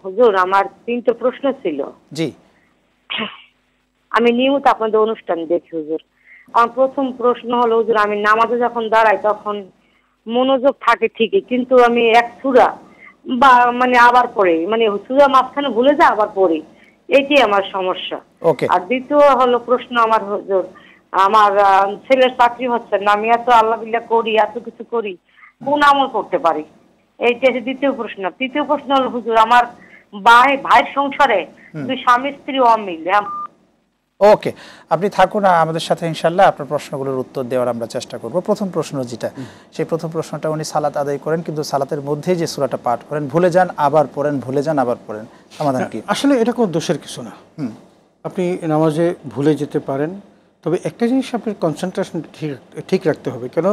হুজুর আমার 3টা প্রশ্ন ছিল। জি। আমি নিয়মিত আপনাদের অনুষ্ঠান দেখি হুজুর। আমার প্রথম প্রশ্ন হলো হুজুর, আমি নামাজে যখন দাঁড়াই তখন মনোযোগ থাকে ঠিকই, কিন্তু আমি এক সূরা বা মানে আবার পড়ি, মানে সূরা মাঝখানে ভুলে যা আবার পড়ি, এটাই আমার সমস্যা। ওকে। আর দ্বিতীয় হলো প্রশ্ন আমার হুজুর, আমার ছেলের চাকরি হচ্ছে না, আমি এত আল্লাহ বিল্লাহ করি, এত কিছু করি, কোন আমল করতে পারি? এইটা হচ্ছে দ্বিতীয় প্রশ্ন। তৃতীয় প্রশ্ন হলো হুজুর, আমার ভাইয়ের সংসারে দুই স্বামী স্ত্রী অমিল। ওকে, আপনি থাকুন আমাদের সাথে, ইনশাল্লাহ আপনার প্রশ্নগুলোর উত্তর দেওয়ার আমরা চেষ্টা করব। প্রথম প্রশ্ন যেটা, সেই প্রথম প্রশ্নটা উনি সালাত আদায় করেন, কিন্তু সালাতের মধ্যে যে সূরাটা পাঠ করেন, ভুলে যান আবার পড়েন, ভুলে যান আবার পড়েন, সমাধান কি? আসলে এটা কোনো দোষের কিছু না। আপনি নামাজে ভুলে যেতে পারেন, তবে একটা জিনিস আপনার কনসেন্ট্রেশন ঠিক রাখতে হবে। কেন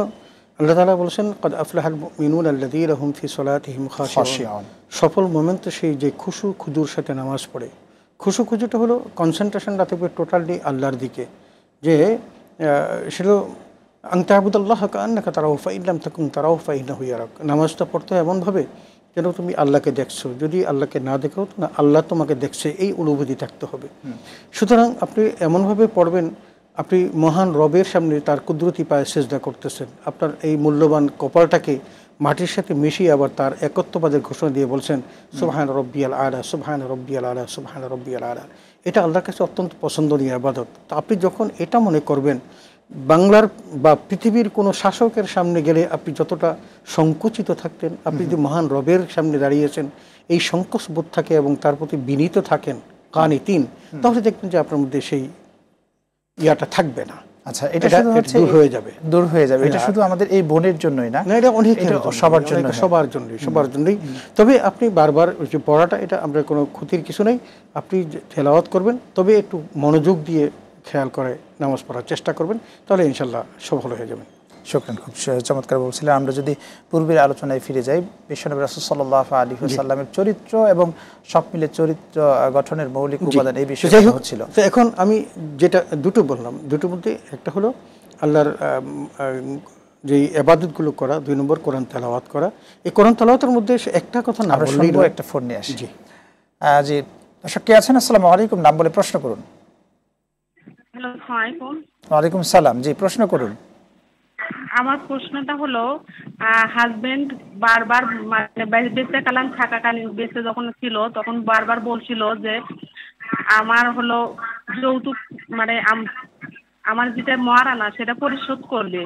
আল্লাহ তাআলা বলেছেন, ক্বাদ আফলাহাল মুমিনুনা আল্লাযীনা হুম ফি সলাতিহিম খাশিউন। সফল মোমেন তো সেই যে খুশু খুজুর সাথে নামাজ পড়ে। খুশু খুজুটা হলো কনসেন্ট্রেশনটা থাকবে টোটালি আল্লাহর দিকে, যে সেটা আন তা'বুদাল্লাহা কাআন্নাকা তারাহু ফাইন লাম তাকুন তারাহু ফাইন্নাহু ইয়ারাক। নামাজটা পড়তে হয় এমনভাবে যেন তুমি আল্লাহকে দেখছো, যদি আল্লাহকে না দেখো তো না আল্লাহ তোমাকে দেখছে, এই অনুভূতি থাকতে হবে। সুতরাং আপনি এমনভাবে পড়বেন, আপনি মহান রবের সামনে তার কুদরতি পায়ে সেজদা করতেছেন, আপনার এই মূল্যবান কপালটাকে মাটির সাথে মিশিয়ে আবার তার একত্ববাদের ঘোষণা দিয়ে বলছেন সুবহান রব্বিয়াল আলা, সুবহান রব্বিয়াল আলা, সুবহান রব্বিয়াল আলা। এটা আল্লাহর কাছে অত্যন্ত পছন্দনীয় ইবাদত। তো আপনি যখন এটা মনে করবেন, বাংলার বা পৃথিবীর কোনো শাসকের সামনে গেলে আপনি যতটা সংকুচিত থাকতেন, আপনি যদি মহান রবের সামনে দাঁড়িয়েছেন এই সংকোচ বোধ থাকে এবং তার প্রতি বিনীত থাকেন কানিতিন, তাহলে দেখবেন যে আপনার মধ্যে সেই ইয়াটা থাকবে না। আচ্ছা, এটা শুধু হচ্ছে দূর হয়ে যাবে, দূর হয়ে যাবে। এটা শুধু আমাদের এই বোনের জন্যই না, এটা অনেক সবার জন্য, সবার জন্যই। তবে আপনি বারবার যে পড়াটা, এটা আমরা কোনো ক্ষতির কিছু নেই। আপনি তেলাওয়াত করবেন, তবে একটু মনোযোগ দিয়ে খেয়াল করে নামাজ পড়ার চেষ্টা করবেন, তাহলে ইনশাল্লাহ সফল হয়ে যাবেন। শুকরান, খুব চমৎকার বলছিলেন। আমরা যদি পূর্বের আলোচনায় ফিরে যাই, বিশ্বনবী রাসূল সাল্লাল্লাহু আলাইহি ওয়াসাল্লামের চরিত্র এবং সব মিলে চরিত্র গঠনের মৌলিক উপাদান, এই বিষয়ে হচ্ছিল। তো এখন আমি যেটা দুটো বললাম, দুটোর মধ্যে একটা হলো আল্লাহর যে ইবাদতগুলো করা, 2 নম্বর কোরআন তেলাওয়াত করা। এই কোরআন তেলাওয়াতের মধ্যে একটা কথা না বললেই নয়। একটা ফোন নিয়ে আসি। জি জি, দর্শক কে আছেন? আসসালামু আলাইকুম, নাম বলে প্রশ্ন করুন। হ্যালো, আসসালামু আলাইকুম। ওয়ালাইকুম সালাম। জি, প্রশ্ন করুন। আমার প্রশ্নটা হলো, হাজবেন্ড বারবার মানে বেঁচে কালাম থাকাকালীন, বেঁচে যখন ছিল তখন বারবার বলছিল যে আমার হলো যৌতুক, মানে আমার যেটা মহারানা সেটা পরিশোধ করবে।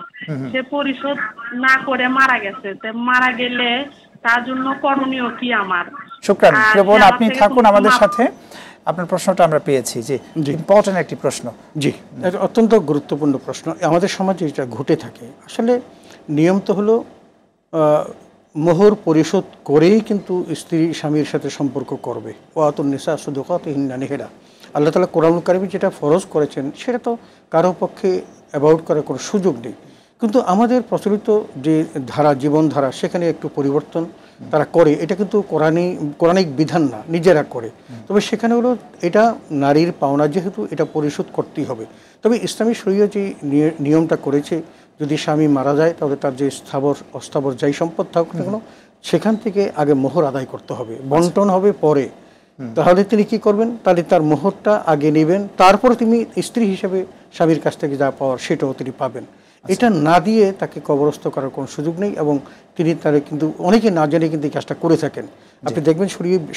সে পরিশোধ না করে মারা গেছে। মারা গেলে তার জন্য করণীয় কি আমার? শুকরান, আপনি থাকুন আমাদের সাথে, আপনার প্রশ্নটা আমরা পেয়েছি। যে ইম্পর্টেন্ট একটি প্রশ্ন। জি, এটা অত্যন্ত গুরুত্বপূর্ণ প্রশ্ন। আমাদের সমাজে এটা ঘটে থাকে। আসলে নিয়ম তো হলো মোহর পরিশোধ করেই কিন্তু স্ত্রী স্বামীর সাথে সম্পর্ক করবে। ওয়াতুন নিসা সাদুকাতিহিন্না নিহিরা। আল্লাহ তাআলা কোরআনুল কারীমে যেটা ফরজ করেছেন সেটা তো কারো পক্ষে অ্যাভয়েড করার কোনো সুযোগ নেই। কিন্তু আমাদের প্রচলিত যে ধারা, জীবনধারা, সেখানে একটু পরিবর্তন তারা করে। এটা কিন্তু কোরআনিক বিধান না, নিজেরা করে। তবে সেখানে হলো এটা নারীর পাওনা, যেহেতু এটা পরিশোধ করতেই হবে। তবে ইসলামী শরীয়ত যে নিয়মটা করেছে, যদি স্বামী মারা যায় তাহলে তার যে স্থাবর অস্থাবর যাই সম্পদ থাকুক না কেন, সেখান থেকে আগে মোহর আদায় করতে হবে, বন্টন হবে পরে। তাহলে তিনি কি করবেন? তাহলে তার মোহরটা আগে নেবেন, তারপরে তিনি স্ত্রী হিসেবে স্বামীর কাছ থেকে যা পাওয়ার সেটাও তিনি পাবেন। এটা না দিয়ে তাকে কবরস্থ করার কোনো সুযোগ নেই, এবং তিনি তারা কিন্তু অনেকে না জেনে কিন্তু এই কাজটা করে থাকেন। আপনি দেখবেন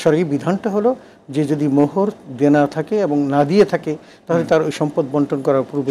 শরীয়ী বিধানটা হলো যে যদি মোহর দেনা থাকে এবং না দিয়ে থাকে, তাহলে তার ওই সম্পদ বন্টন করার পূর্বে